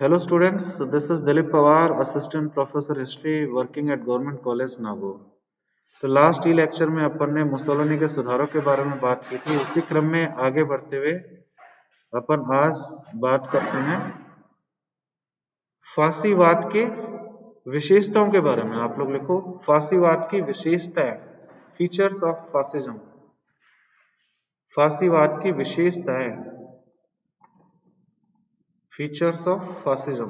Hello students, so this is Dilip Pawar, Assistant Professor History working at Government College Nagau. तो last ही lecture में अपन ने Mussolini के सुधारों के बारे में बात की थी। उसी क्रम में आगे बढ़ते हुए अपन आज बात करते हैं फासीवाद के विशेषताओं के बारे में। आप लोग लिखो फासीवाद की विशेषताएं, फीचर्स ऑफ फासिज्म। फासीवाद की विशेषताएं, फीचर्स ऑफ फासिज्म।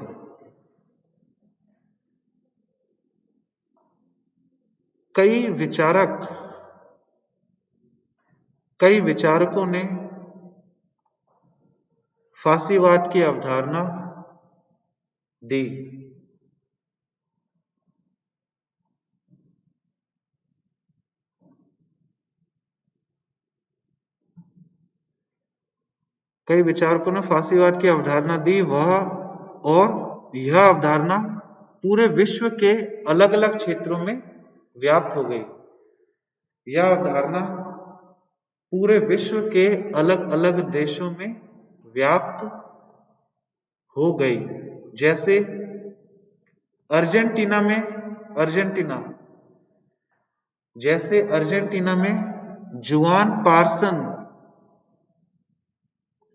कई विचारकों ने फासीवाद की अवधारणा दी। कई विचारकों ने फासीवाद की अवधारणा दी और यह अवधारणा पूरे विश्व के अलग अलग क्षेत्रों में व्याप्त हो गई। यह अवधारणा पूरे विश्व के अलग अलग देशों में व्याप्त हो गई। जैसे अर्जेंटीना में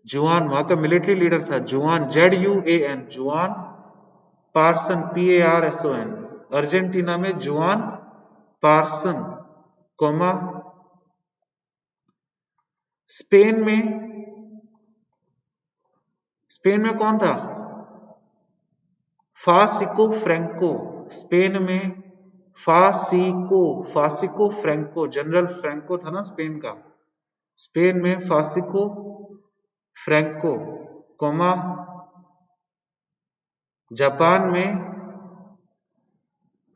जुआन वहां का मिलिट्री लीडर था, जुआन जुआन पार्सन PARSON। अर्जेंटीना में जुआन पार्सन, स्पेन में कौन था? फासिको फ्रैंको। स्पेन में फासिको फ्रैंको, जनरल फ्रैंको था ना स्पेन का। स्पेन में फासिको फ्रैंको, जापान में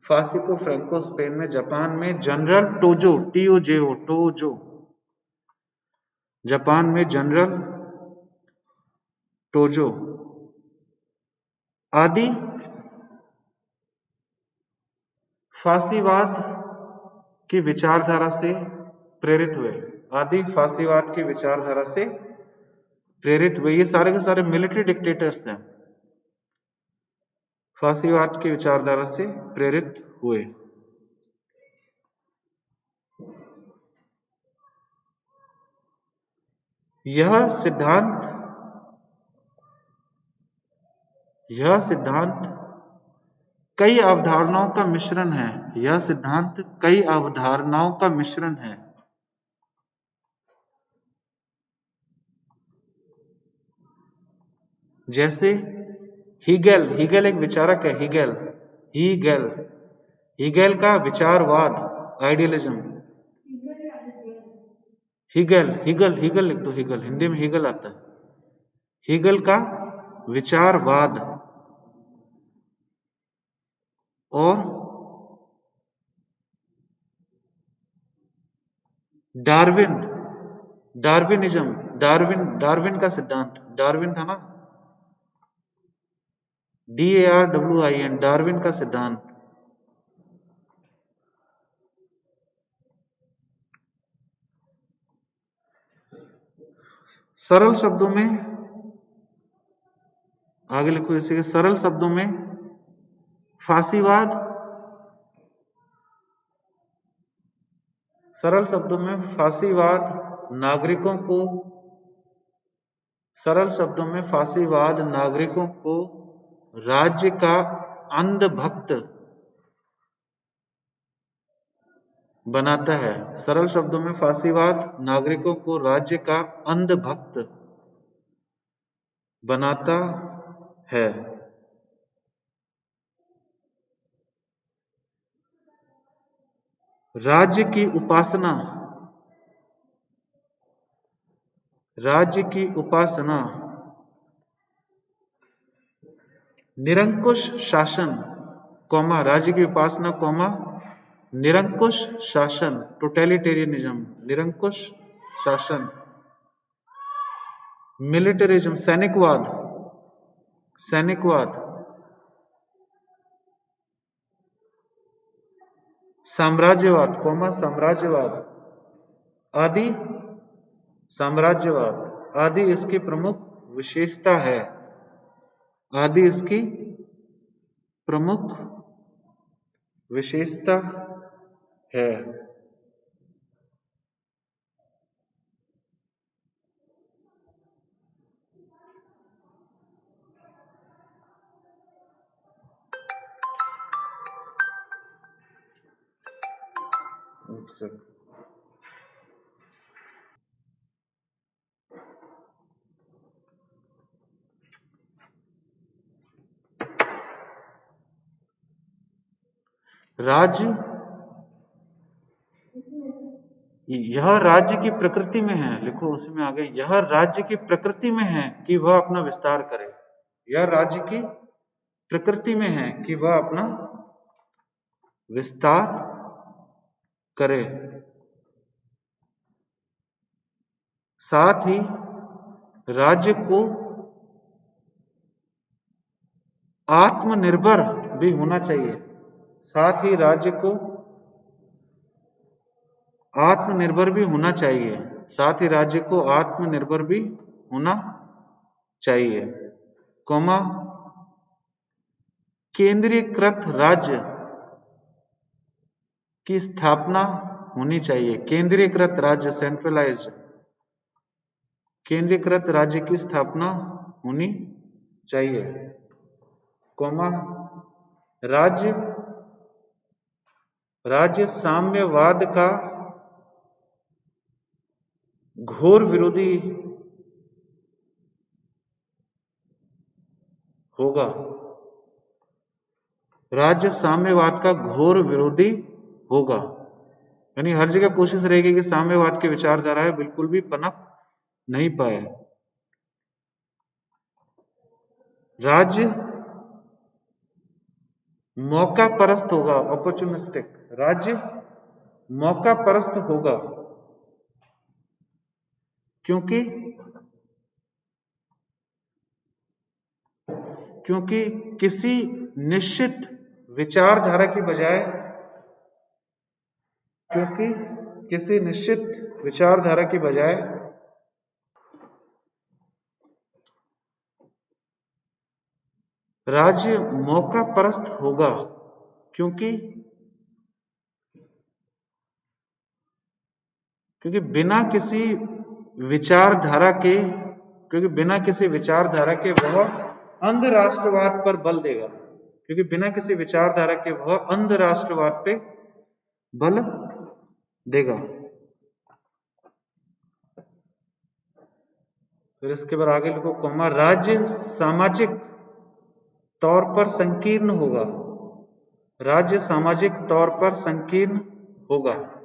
फासिको फ्रैंको, स्पेन में। जापान में जनरल टोजो, टोजो, जापान में जनरल टोजो आदि फासीवाद की विचारधारा से प्रेरित हुए। ये सारे के सारे मिलिट्री डिक्टेटर्स थे, फासीवाद की विचारधारा से प्रेरित हुए। यह सिद्धांत कई अवधारणाओं का मिश्रण है। जैसे हीगेल एक विचारक है। हीगेल का विचारवाद, आइडियलिज्म। हीगेल लिख दो, हिंदी में हीगेल आता है। हीगेल का विचारवाद और डार्विन का सिद्धांत, डार्विन था ना, DARWIN, डार्विन का सिद्धांत। सरल शब्दों में आगे लिखो, जैसे कि सरल शब्दों में फासीवाद नागरिकों को राज्य का अंधभक्त बनाता है। सरल शब्दों में फासीवाद नागरिकों को राज्य का अंधभक्त बनाता है। राज्य की उपासना निरंकुश शासन, निरंकुश शासन, टोटलिटेरियनिज्म, निरंकुश शासन। मिलिटरिज्म, सैनिकवाद, साम्राज्यवाद आदि इसकी प्रमुख विशेषता है। आदि इसकी प्रमुख विशेषता है। राज्य, यह राज्य की प्रकृति में है, लिखो उसमें आगे, यह राज्य की प्रकृति में है कि वह अपना विस्तार करे। यह राज्य की प्रकृति में है कि वह अपना विस्तार करे। साथ ही राज्य को आत्मनिर्भर भी होना चाहिए। साथ ही राज्य को आत्मनिर्भर भी होना चाहिए। साथ ही राज्य को आत्मनिर्भर भी होना चाहिए। कॉमा, केंद्रीकृत राज्य की स्थापना होनी चाहिए। केंद्रीकृत राज्य, सेंट्रलाइज्ड, केंद्रीकृत राज्य की स्थापना होनी चाहिए। कॉमा, राज्य साम्यवाद का घोर विरोधी होगा। राज्य साम्यवाद का घोर विरोधी होगा, यानी हर जगह कोशिश रहेगी कि साम्यवाद की विचारधारा है बिल्कुल भी पनप नहीं पाए। राज्य मौका परस्त होगा, अपॉर्चुनिस्टिक। राज्य मौका परस्त होगा क्योंकि किसी निश्चित विचारधारा की बजाय राज्य मौका परस्त होगा क्योंकि बिना किसी विचारधारा के वह अंध राष्ट्रवाद पर बल देगा। क्योंकि बिना किसी विचारधारा के वह अंध राष्ट्रवाद पे बल देगा। फिर इसके बाद आगे लिखो, कॉमा, राज्य सामाजिक तौर पर संकीर्ण होगा। राज्य सामाजिक तौर पर संकीर्ण होगा।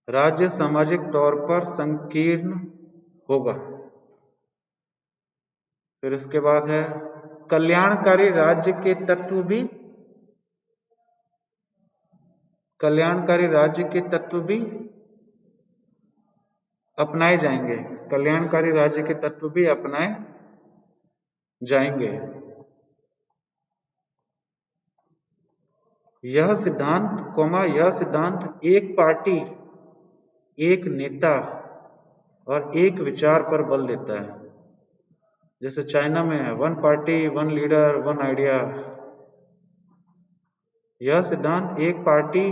राज्य सामाजिक तौर पर संकीर्ण होगा। फिर इसके बाद है, कल्याणकारी राज्य के तत्व भी अपनाए जाएंगे। कल्याणकारी राज्य के तत्व भी अपनाए जाएंगे। यह सिद्धांत एक पार्टी, एक नेता और एक विचार पर बल देता है। जैसे चाइना में है, one party, one leader, one idea. यह सिद्धांत एक पार्टी,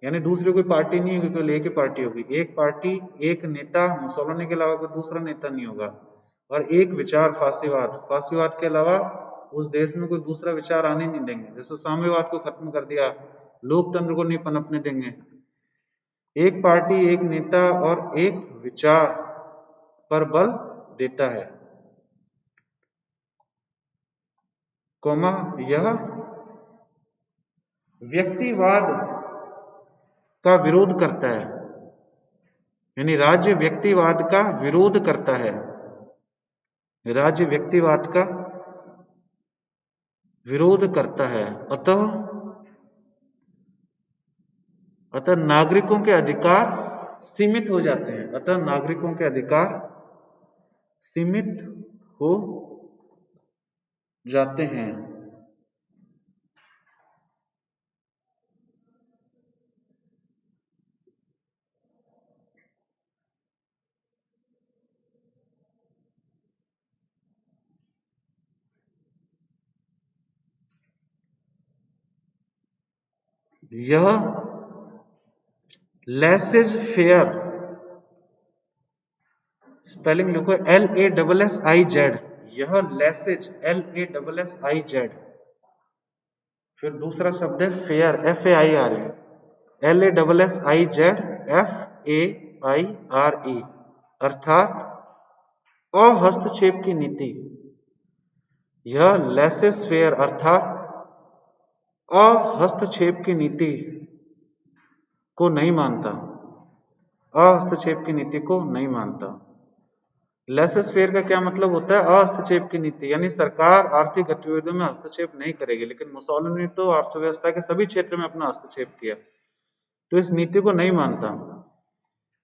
यानी दूसरी कोई पार्टी नहीं होगी, केवल एक ही पार्टी होगी। एक पार्टी, एक नेता, मुसोलिनी के अलावा कोई दूसरा नेता नहीं होगा। और एक विचार, फासीवाद के अलावा उस देश में कोई दूसरा विचार आने नहीं देंगे। जैसे साम्यवाद को खत्म कर दिया, लोकतंत्र को नहीं पनपने देंगे। एक पार्टी, एक नेता और एक विचार पर बल देता है। कॉमा, यह व्यक्तिवाद का विरोध करता है। यानी राज्य व्यक्तिवाद का विरोध करता है। राज्य व्यक्तिवाद का विरोध करता है। अतः नागरिकों के अधिकार सीमित हो जाते हैं। अतः नागरिकों के अधिकार सीमित हो जाते हैं। यह लेसेज फेयर, स्पेलिंग लिखो LASSIZ, यह लेसेज LASSIZ। फिर दूसरा शब्द है फेयर, FAIR, LASSIZ FAIRE, अर्थात अहस्तक्षेप की नीति। यह लेसेस फेयर अर्थात अहस्तक्षेप की नीति को नहीं मानता, अहस्तक्षेप की नीति को नहीं मानता। लेसेस फेयर का क्या मतलब होता है? अहस्तक्षेप की नीति, यानी सरकार आर्थिक गतिविधियों में हस्तक्षेप नहीं करेगी। लेकिन मुसोलिनी ने तो अर्थव्यवस्था के सभी क्षेत्र में अपना हस्तक्षेप किया, तो इस नीति को नहीं मानता।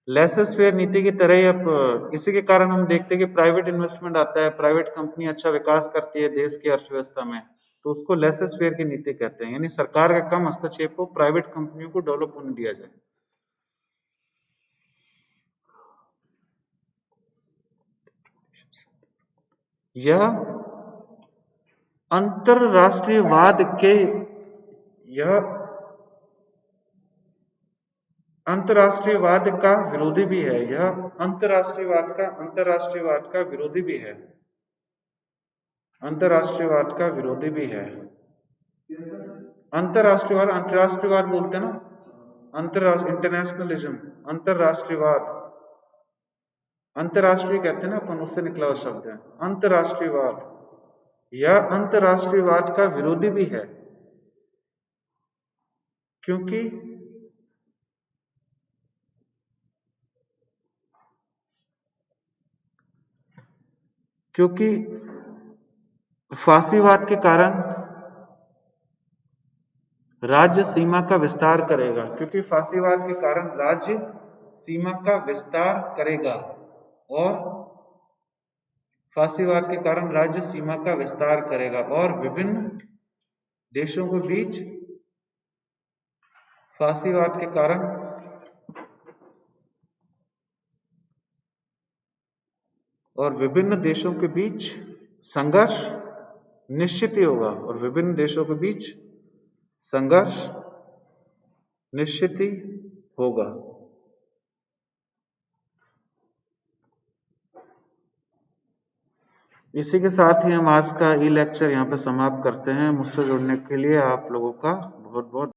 लेसेस फेयर नीति की तरह ही अब इसी के कारण हम देखते हैं कि प्राइवेट इन्वेस्टमेंट आता है, प्राइवेट कंपनी अच्छा विकास करती है देश की अर्थव्यवस्था में, तो उसको लेसेस फेयर की नीति कहते हैं, यानी सरकार का कम हस्तक्षेप हो, प्राइवेट कंपनियों को डेवलप होने दिया जाए। यह अंतरराष्ट्रीयवाद के अंतरराष्ट्रीयवाद का विरोधी भी है। यह अंतरराष्ट्रीयवाद का विरोधी भी है, अंतरराष्ट्रीयवाद का विरोधी भी है। अंतरराष्ट्रीयवाद बोलते हैं ना, इंटरनेशनलिज्म, अंतरराष्ट्रीयवाद, अंतरराष्ट्रीय कहते हैं ना अपन, उससे निकला हुआ शब्द है अंतरराष्ट्रीयवाद। यह अंतरराष्ट्रीयवाद का विरोधी भी है, क्योंकि फासीवाद के कारण राज्य सीमा का विस्तार करेगा, क्योंकि फासीवाद के कारण राज्य सीमा का विस्तार करेगा, और फासीवाद के कारण राज्य सीमा का विस्तार करेगा और विभिन्न देशों के बीच फासीवाद के कारण और विभिन्न देशों के बीच संघर्ष निश्चित ही होगा, और विभिन्न देशों के बीच संघर्ष निश्चित ही होगा। इसी के साथ ही हम आज का ई लेक्चर यहाँ पे समाप्त करते हैं। मुझसे जुड़ने के लिए आप लोगों का बहुत बहुत